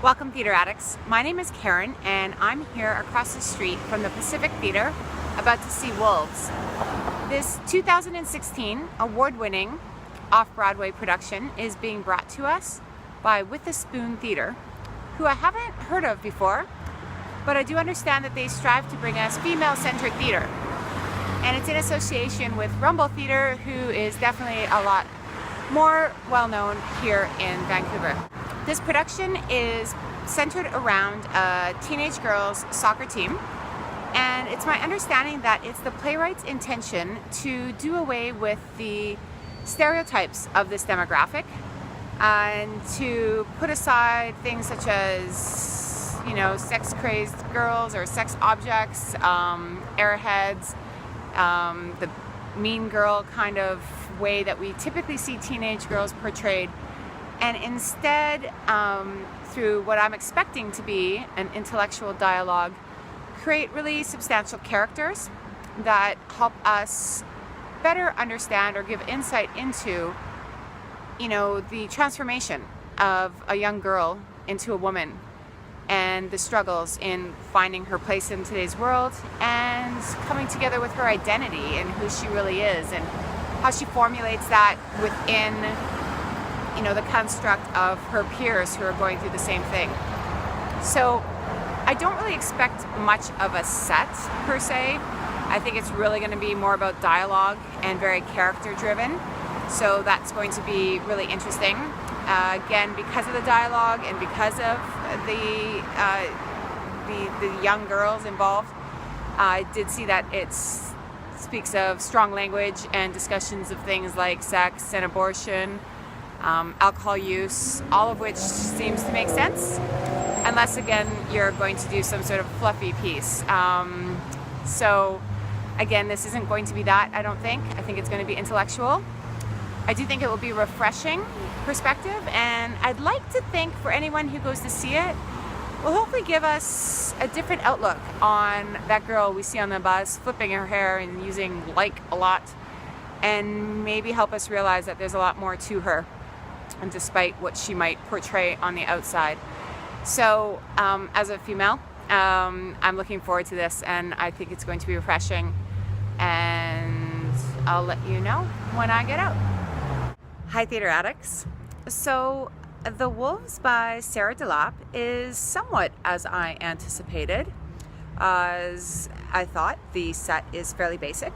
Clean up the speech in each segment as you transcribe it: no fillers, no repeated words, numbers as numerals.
Welcome, theater addicts. My name is Karen, and I'm here across the street from the Pacific Theater about to see Wolves. This 2016 award-winning off-Broadway production is being brought to us by With a Spoon Theater, who I haven't heard of before, but I do understand that they strive to bring us female-centered theater. And it's in association with Rumble Theater, who is definitely a lot more well-known here in Vancouver. This production is centered around a teenage girls' soccer team, and it's my understanding that it's the playwright's intention to do away with the stereotypes of this demographic and to put aside things such as, sex-crazed girls or sex objects, airheads, the mean girl kind of way that we typically see teenage girls portrayed, and instead, through what I'm expecting to be an intellectual dialogue, create really substantial characters that help us better understand or give insight into, the transformation of a young girl into a woman and the struggles in finding her place in today's world and coming together with her identity and who she really is and how she formulates that within the construct of her peers who are going through the same thing. So I don't really expect much of a set per se. I think it's really going to be more about dialogue and very character driven. So that's going to be really interesting. Again, because of the dialogue and because of the young girls involved, I did see that it speaks of strong language and discussions of things like sex and abortion, alcohol use, all of which seems to make sense, unless again you're going to do some sort of fluffy piece. So again, this isn't going to be that, I don't think. I think it's going to be intellectual. I do think it will be a refreshing perspective, and I'd like to think for anyone who goes to see it, will hopefully give us a different outlook on that girl we see on the bus flipping her hair and using like a lot, and maybe help us realize that there's a lot more to her, and despite what she might portray on the outside. So as a female, I'm looking forward to this, and I think it's going to be refreshing, and I'll let you know when I get out. Hi, theater addicts. So The Wolves by Sarah Delap is somewhat as I anticipated. As I thought, the set is fairly basic.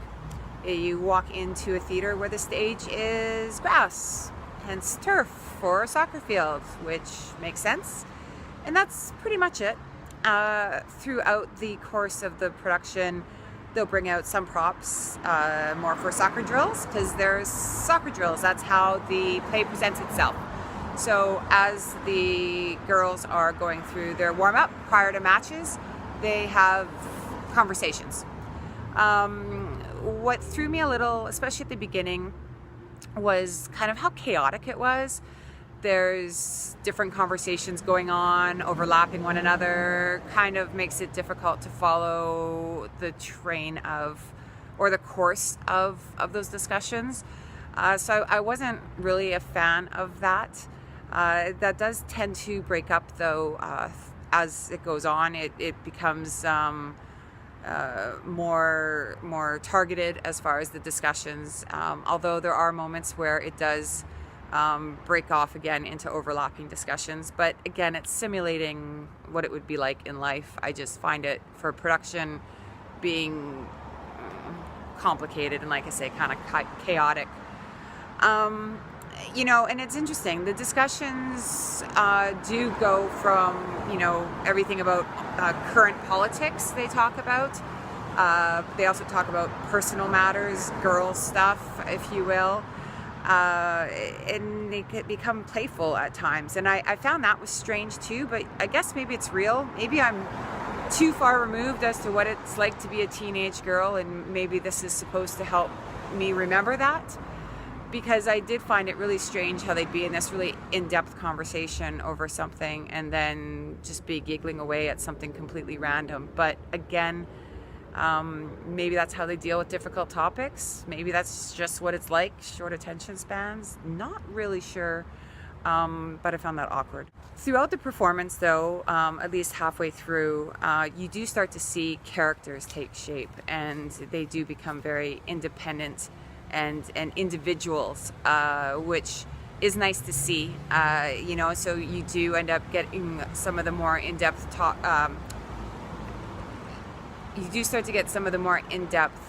You walk into a theater where the stage is grass, hence turf for a soccer field, which makes sense. And that's pretty much it. Throughout the course of the production, they'll bring out some props more for soccer drills, because there's soccer drills. That's how the play presents itself. So as the girls are going through their warm-up prior to matches, they have conversations. What threw me a little, especially at the beginning, was kind of how chaotic it was. There's different conversations going on, overlapping one another, kind of makes it difficult to follow the train of, or the course of those discussions. So I wasn't really a fan of that. That does tend to break up, though, as it goes on. It becomes more targeted as far as the discussions, although there are moments where it does break off again into overlapping discussions. But again, it's simulating what it would be like in life. I just find it, for production, being complicated and, like I say, kind of chaotic. And it's interesting. The discussions do go from, everything about current politics they talk about. They also talk about personal matters, girl stuff, if you will. And they could become playful at times. And I found that was strange too, but I guess maybe it's real. Maybe I'm too far removed as to what it's like to be a teenage girl, and maybe this is supposed to help me remember that. Because I did find it really strange how they'd be in this really in-depth conversation over something and then just be giggling away at something completely random. But again, maybe that's how they deal with difficult topics. Maybe that's just what it's like, short attention spans. Not really sure. but I found that awkward. Throughout the performance, though, at least halfway through, you do start to see characters take shape, and they do become very independent and individuals, which is nice to see. So you do end up getting some of the more in-depth you do start to get some of the more in-depth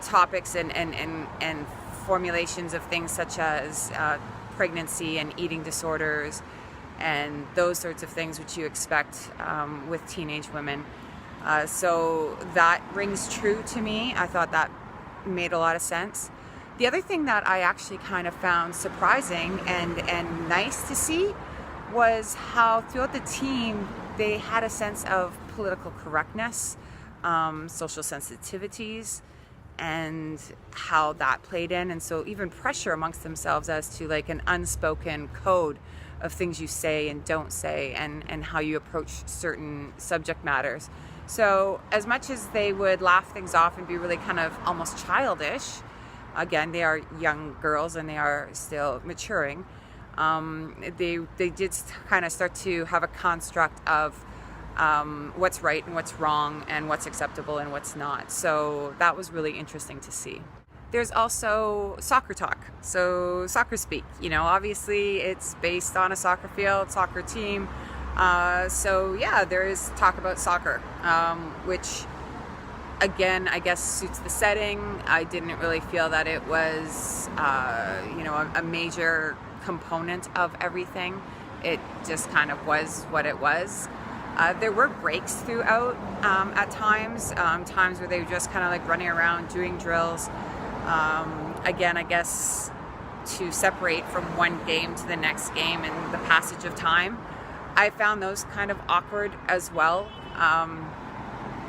topics and formulations of things such as pregnancy and eating disorders and those sorts of things which you expect with teenage women. So that rings true to me. I thought that made a lot of sense. The other thing that I actually kind of found surprising and nice to see was how throughout the team they had a sense of political correctness, social sensitivities, and how that played in, and so even pressure amongst themselves as to like an unspoken code of things you say and don't say, and how you approach certain subject matters. So as much as they would laugh things off and be really kind of almost childish, again, they are young girls and they are still maturing, they did kind of start to have a construct of what's right and what's wrong and what's acceptable and what's not. So that was really interesting to see. There's also soccer talk, so soccer speak. Obviously it's based on a soccer field, soccer team. So yeah, there is talk about soccer, which again, I guess suits the setting. I didn't really feel that it was, a major component of everything. It just kind of was what it was. There were breaks throughout at times where they were just kind of like running around doing drills. Again, I guess to separate from one game to the next game and the passage of time. I found those kind of awkward as well.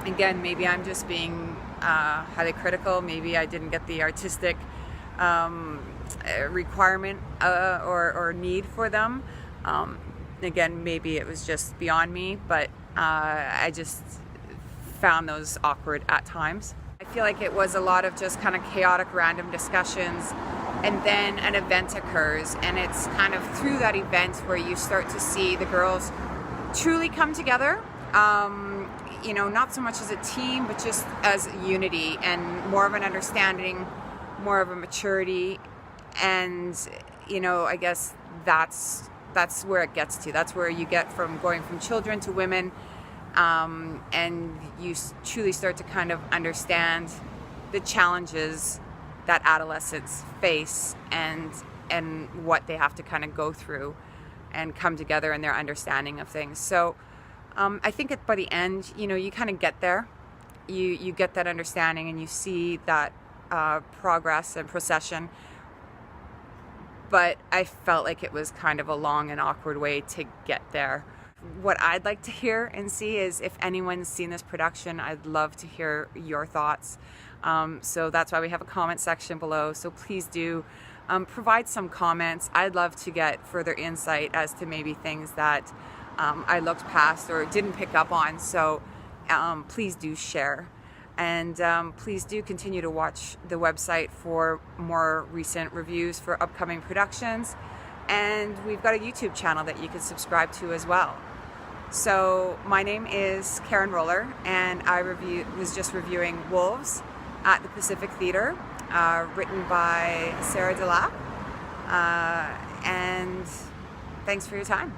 Again, maybe I'm just being highly critical. Maybe I didn't get the artistic requirement or need for them. Again, maybe it was just beyond me, but I just found those awkward at times. I feel like it was a lot of just kind of chaotic random discussions, and then an event occurs, and it's kind of through that event where you start to see the girls truly come together, not so much as a team, but just as unity and more of an understanding, more of a maturity, and I guess that's where it gets to. That's where you get from going from children to women, and you truly start to kind of understand the challenges that adolescents face and what they have to kind of go through and come together in their understanding of things. So I think by the end, you kind of get there. You get that understanding and you see that progress and procession. But I felt like it was kind of a long and awkward way to get there. What I'd like to hear and see is if anyone's seen this production, I'd love to hear your thoughts. So that's why we have a comment section below. So please do provide some comments. I'd love to get further insight as to maybe things that I looked past or didn't pick up on. So please do share. And please do continue to watch the website for more recent reviews for upcoming productions. And we've got a YouTube channel that you can subscribe to as well. So my name is Karen Roller, and I was just reviewing Wolves at the Pacific Theatre, written by Sarah Delap. And thanks for your time.